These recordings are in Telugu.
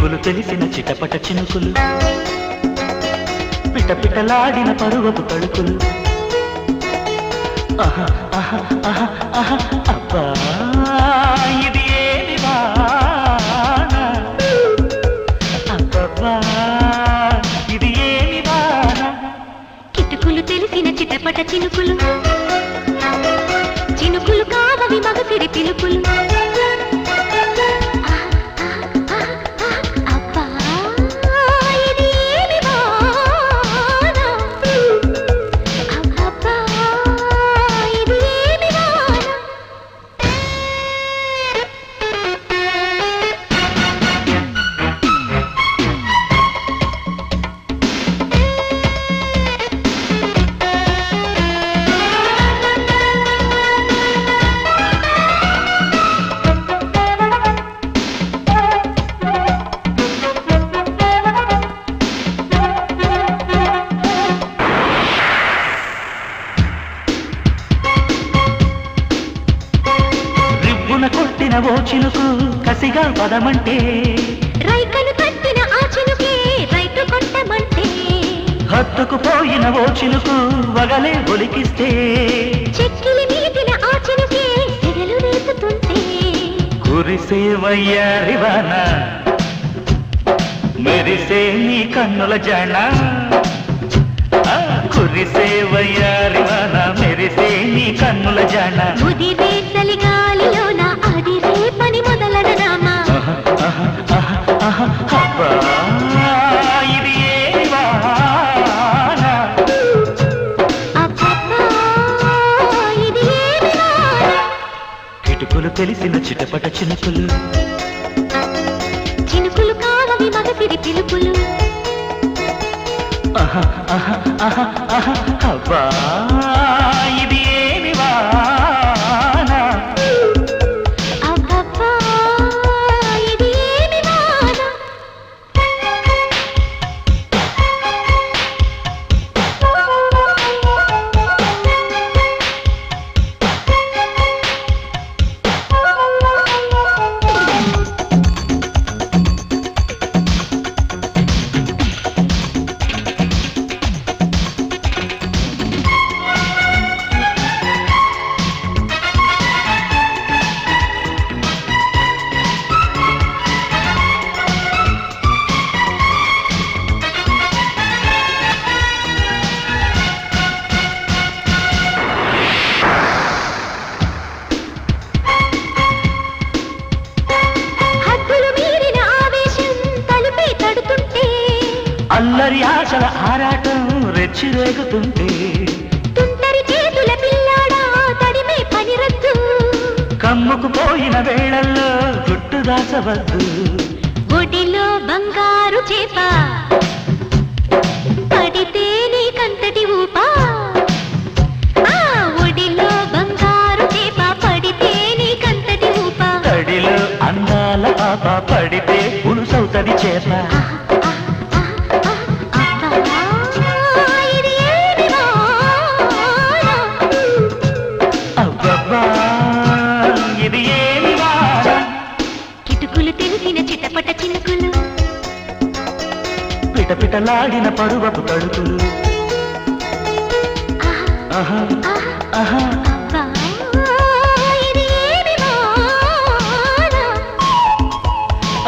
కిటుకులు తెలిసిన చిటపట చినుకులు పిటపిటలాడిన పరువపు తడుకులు ఆహా ఆహా ఆహా ఆహా అబ్బా ఇది ఏమి వాన అబ్బబ్బా ఇది ఏమి వాన కిటుకులు తెలిసిన చిటపట చినుకులు చినుకులు కావవి మగసిరి పిలుపులు కొట్టిన ఓ చినుకు కసిగా పదమంటే రైకలు కట్టిన ఆ చినుకే రైతు కొట్టమంటే హత్తుకు పోయిన ఓ చినుకు వగలే ఒలికిస్తే చెక్కిలి మీదిన ఆ చినుకే సెగలు రేపుతుంటే కురిసే వయ్యారివాన మెరిసే నీ కన్నుల జాణ కురిసే వయ్యారివాన మెరిసే నీ కన్నుల జాణ ముదిరే చలిగాలిలో నా ఆదిరే పని మొదలడనామా అబ్బా ఇది ఏమి వాన అబ్బబ్బా ఇది ఏమి వాన కిటుకులు తెలిసిన చిటపట చినుకులు చినుకులు కావవి మగసిరి పిలుపులు అబ్బా ఇది ఏమి వాన అబ్బబ్బా ఇది ఏమి వాన అల్లరి ఆశల ఆరాటం రెచ్చి రేగుతుంటే తుంటరి చేతుల పిల్లాడా తడిమే పని రద్దు కమ్ముకు పోయిన వేళల్లో గుట్టు దాచవద్దు ఒడిలో బంగారు చేప పడితే నీకంతటి ఊపా ఒడిలో బంగారు చేప పడితే నీకంతటి ఊపా తడిలో అందాల పాప పడితే పులుసవుతది చేప ఇది ఏమి వాన కిటుకులు తెలిసిన చిటపట చినుకులు పిటపిటలాడిన పరువపు తడుకులు ఆహా ఆహా అబ్బా ఇది ఏమి వాన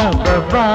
అబ్బబ్బా